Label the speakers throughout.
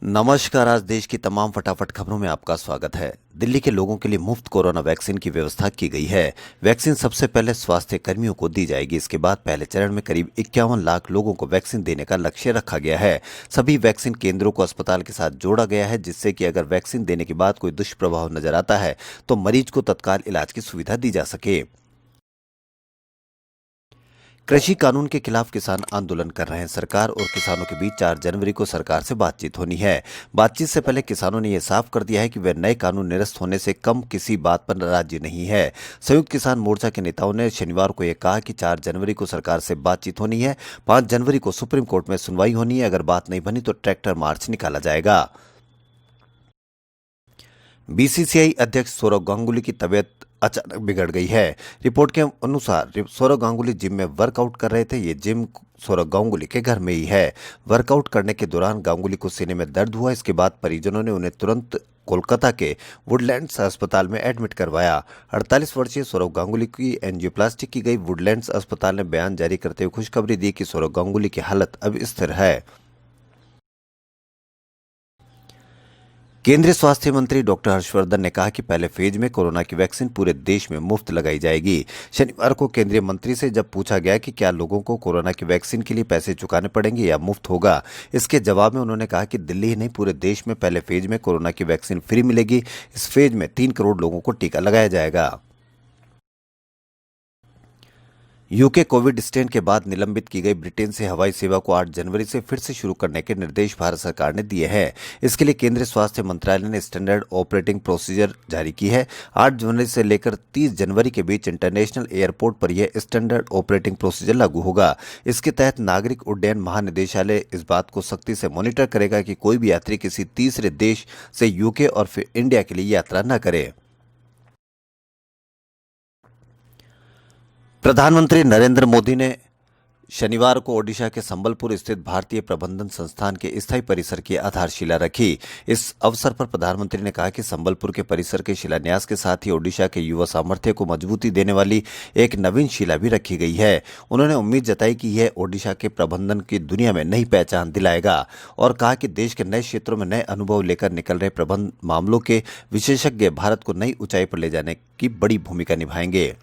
Speaker 1: नमस्कार। आज देश की तमाम फटाफट खबरों में आपका स्वागत है। दिल्ली के लोगों के लिए मुफ्त कोरोना वैक्सीन की व्यवस्था की गई है। वैक्सीन सबसे पहले स्वास्थ्य कर्मियों को दी जाएगी। इसके बाद पहले चरण में करीब 51 लाख लोगों को वैक्सीन देने का लक्ष्य रखा गया है। सभी वैक्सीन केंद्रों को अस्पताल के साथ जोड़ा गया है, जिससे कि अगर वैक्सीन देने के बाद कोई दुष्प्रभाव नजर आता है तो मरीज को तत्काल इलाज की सुविधा दी जा सके। कृषि कानून के खिलाफ किसान आंदोलन कर रहे हैं। सरकार और किसानों के बीच 4 जनवरी को सरकार से बातचीत होनी है। बातचीत से पहले किसानों ने यह साफ कर दिया है कि वे नए कानून निरस्त होने से कम किसी बात पर राजी नहीं है। संयुक्त किसान मोर्चा के नेताओं ने शनिवार को यह कहा कि 4 जनवरी को सरकार से बातचीत होनी है। 5 जनवरी को सुप्रीम कोर्ट में सुनवाई होनी है। अगर बात नहीं बनी तो ट्रैक्टर मार्च निकाला जाएगा। बीसीसीआई अध्यक्ष सौरव गांगुली की तबीयत अचानक बिगड़ गई है। रिपोर्ट के अनुसार सौरव गांगुली जिम में वर्कआउट कर रहे थे। ये जिम सौरव गांगुली के घर में ही है। वर्कआउट करने के दौरान गांगुली को सीने में दर्द हुआ। इसके बाद परिजनों ने उन्हें तुरंत कोलकाता के वुडलैंड्स अस्पताल में एडमिट करवाया। 48 वर्षीय सौरव गांगुली की एंजियोप्लास्टी की गई। वुडलैंड्स अस्पताल ने बयान जारी करते हुए खुशखबरी दी कि सौरव गांगुली की हालत अब स्थिर है। केंद्रीय स्वास्थ्य मंत्री डॉक्टर हर्षवर्धन ने कहा कि पहले फेज में कोरोना की वैक्सीन पूरे देश में मुफ्त लगाई जाएगी। शनिवार को केंद्रीय मंत्री से जब पूछा गया कि क्या लोगों को कोरोना की वैक्सीन के लिए पैसे चुकाने पड़ेंगे या मुफ्त होगा, इसके जवाब में उन्होंने कहा कि दिल्ली ही नहीं पूरे देश में पहले फेज में कोरोना की वैक्सीन फ्री मिलेगी। इस फेज में 3 करोड़ लोगों को टीका लगाया जाएगा। यूके कोविड स्ट्रेन के बाद निलंबित की गई ब्रिटेन से हवाई सेवा को 8 जनवरी से फिर से शुरू करने के निर्देश भारत सरकार ने दिए हैं। इसके लिए केंद्रीय स्वास्थ्य मंत्रालय ने स्टैंडर्ड ऑपरेटिंग प्रोसीजर जारी की है। 8 जनवरी से लेकर 30 जनवरी के बीच इंटरनेशनल एयरपोर्ट पर यह स्टैंडर्ड ऑपरेटिंग प्रोसीजर लागू होगा। इसके तहत नागरिक उड्डयन महानिदेशालय इस बात को सख्ती से मॉनिटर करेगा कि कोई भी यात्री किसी तीसरे देश से यूके और फिर इंडिया के लिए यात्रा न करे। प्रधानमंत्री नरेंद्र मोदी ने शनिवार को ओडिशा के संबलपुर स्थित भारतीय प्रबंधन संस्थान के स्थायी परिसर की आधारशिला रखी। इस अवसर पर प्रधानमंत्री ने कहा कि संबलपुर के परिसर के शिलान्यास के साथ ही ओडिशा के युवा सामर्थ्य को मजबूती देने वाली एक नवीन शिला भी रखी गई है। उन्होंने उम्मीद जताई कि यह ओडिशा के प्रबंधन की दुनिया में नई पहचान दिलाएगा और कहा कि देश के नए क्षेत्रों में नए अनुभव लेकर निकल रहे प्रबंध मामलों के विशेषज्ञ भारत को नई ऊंचाई पर ले जाने की बड़ी भूमिका निभाएंगे।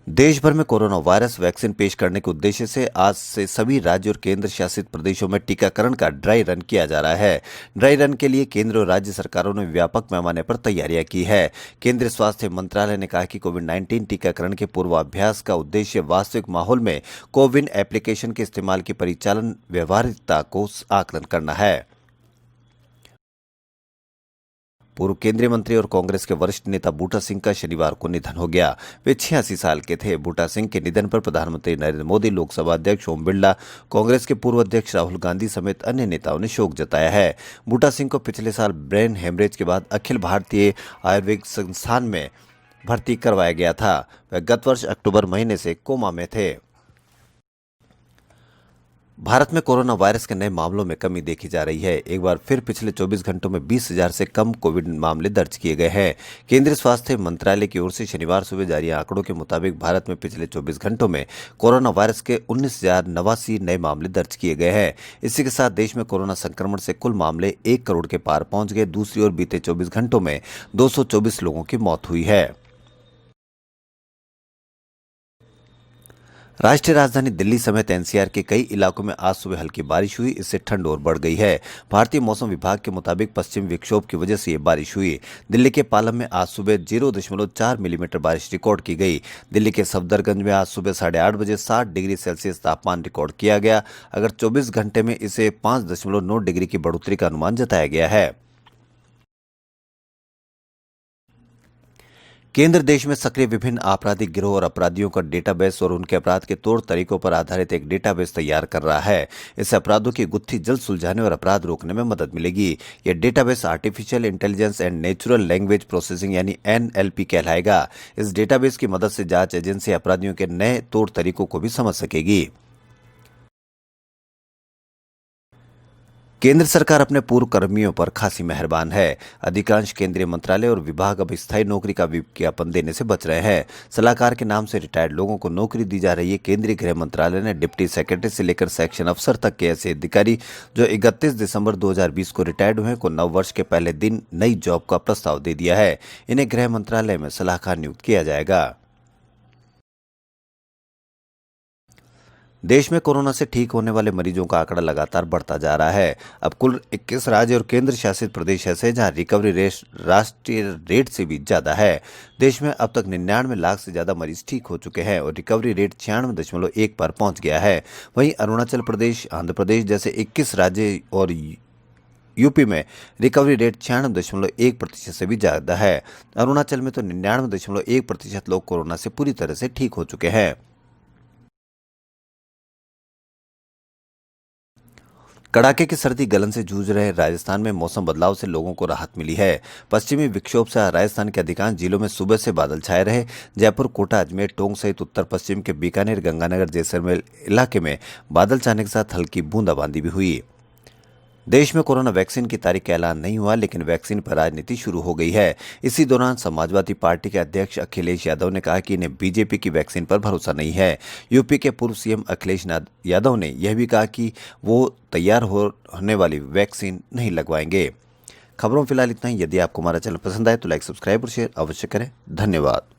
Speaker 1: देश भर में कोरोना वायरस वैक्सीन पेश करने के उद्देश्य से आज से सभी राज्य और केंद्र शासित प्रदेशों में टीकाकरण का ड्राई रन किया जा रहा है। ड्राई रन के लिए केंद्र और राज्य सरकारों ने व्यापक पैमाने पर तैयारियां की है। केंद्रीय स्वास्थ्य मंत्रालय ने कहा कि कोविड-19 टीकाकरण के पूर्वाभ्यास का उद्देश्य वास्तविक माहौल में कोविन एप्लीकेशन के इस्तेमाल की परिचालन व्यवहारिकता को आकलन करना है। पूर्व केंद्रीय मंत्री और कांग्रेस के वरिष्ठ नेता बूटा सिंह का शनिवार को निधन हो गया। वे 86 साल के थे। बूटा सिंह के निधन पर प्रधानमंत्री नरेंद्र मोदी, लोकसभा अध्यक्ष ओम बिरला, कांग्रेस के पूर्व अध्यक्ष राहुल गांधी समेत अन्य नेताओं ने शोक जताया है। बूटा सिंह को पिछले साल ब्रेन हेमरेज के बाद अखिल भारतीय आयुर्वेद संस्थान में भर्ती करवाया गया था। वे गत वर्ष अक्टूबर महीने से कोमा में थे। भारत में कोरोना वायरस के नए मामलों में कमी देखी जा रही है। एक बार फिर पिछले 24 घंटों में 20,000 से कम कोविड मामले दर्ज किए गए हैं। केंद्रीय स्वास्थ्य मंत्रालय की ओर से शनिवार सुबह जारी आंकड़ों के मुताबिक भारत में पिछले 24 घंटों में कोरोना वायरस के 19,089 नए मामले दर्ज किए गए हैं। इसी के साथ देश में कोरोना संक्रमण से कुल मामले 1 करोड़ के पार पहुंच गए। दूसरी ओर बीते 24 घंटों में 224 लोगों की मौत हुई है। राष्ट्रीय राजधानी दिल्ली समेत एनसीआर के कई इलाकों में आज सुबह हल्की बारिश हुई। इससे ठंड और बढ़ गई है। भारतीय मौसम विभाग के मुताबिक पश्चिमी विक्षोभ की वजह से ये बारिश हुई। दिल्ली के पालम में आज सुबह 0.4 मिलीमीटर बारिश रिकॉर्ड की गई। दिल्ली के सफदरगंज में आज सुबह 8:30 बजे 60 डिग्री सेल्सियस तापमान रिकॉर्ड किया गया। अगर 24 घंटे में इसे 5.9 डिग्री की बढ़ोतरी का अनुमान जताया गया है। केंद्र देश में सक्रिय विभिन्न आपराधिक गिरोह और अपराधियों का डेटाबेस और उनके अपराध के तौर तरीकों पर आधारित एक डेटाबेस तैयार कर रहा है। इससे अपराधों की गुत्थी जल्द सुलझाने और अपराध रोकने में मदद मिलेगी। यह database artificial intelligence and natural language processing यानी एनएलपी कहलाएगा। इस डेटाबेस की मदद से जांच एजेंसी अपराधियों के नए तौर तरीकों को भी समझ सकेगी। केंद्र सरकार अपने पूर्व कर्मियों पर खासी मेहरबान है। अधिकांश केंद्रीय मंत्रालय और विभाग अब स्थायी नौकरी का विज्ञापन देने से बच रहे हैं। सलाहकार के नाम से रिटायर्ड लोगों को नौकरी दी जा रही है। केंद्रीय गृह मंत्रालय ने डिप्टी सेक्रेटरी से लेकर सेक्शन अफसर तक के ऐसे अधिकारी जो 31 दिसंबर 2020 को रिटायर्ड हुए को नव वर्ष के पहले दिन नई जॉब का प्रस्ताव दे दिया है। इन्हें गृह मंत्रालय में सलाहकार नियुक्त किया जाएगा। देश में कोरोना से ठीक होने वाले मरीजों का आंकड़ा लगातार बढ़ता जा रहा है। अब कुल 21 राज्य और केंद्र शासित प्रदेश ऐसे हैं जहां रिकवरी रेट राष्ट्रीय रेट से भी ज्यादा है। देश में अब तक 99 लाख से ज्यादा मरीज ठीक हो चुके हैं और रिकवरी रेट 96.1 पर पहुंच गया है। वहीं अरुणाचल प्रदेश, आंध्र प्रदेश जैसे 21 राज्य और यूपी में रिकवरी रेट 96.1% से भी ज्यादा है। अरुणाचल में तो 99.1% लोग कोरोना से पूरी तरह से ठीक हो चुके हैं। कड़ाके की सर्दी गलन से जूझ रहे राजस्थान में मौसम बदलाव से लोगों को राहत मिली है। पश्चिमी विक्षोभ से राजस्थान के अधिकांश जिलों में सुबह से बादल छाए रहे। जयपुर, कोटा, अजमेर, टोंक सहित उत्तर पश्चिम के बीकानेर, गंगानगर, जैसलमेर इलाके में बादल छाने के साथ हल्की बूंदाबांदी भी हुई। देश में कोरोना वैक्सीन की तारीख का ऐलान नहीं हुआ, लेकिन वैक्सीन पर राजनीति शुरू हो गई है। इसी दौरान समाजवादी पार्टी के अध्यक्ष अखिलेश यादव ने कहा कि इन्हें बीजेपी की वैक्सीन पर भरोसा नहीं है। यूपी के पूर्व सीएम अखिलेश यादव ने यह भी कहा कि वो तैयार होने वाली वैक्सीन नहीं लगवाएंगे। खबरों फिलहाल इतना ही। यदि आपको हमारा चैनल पसंद आए तो लाइक, सब्सक्राइब और शेयर अवश्य करें। धन्यवाद।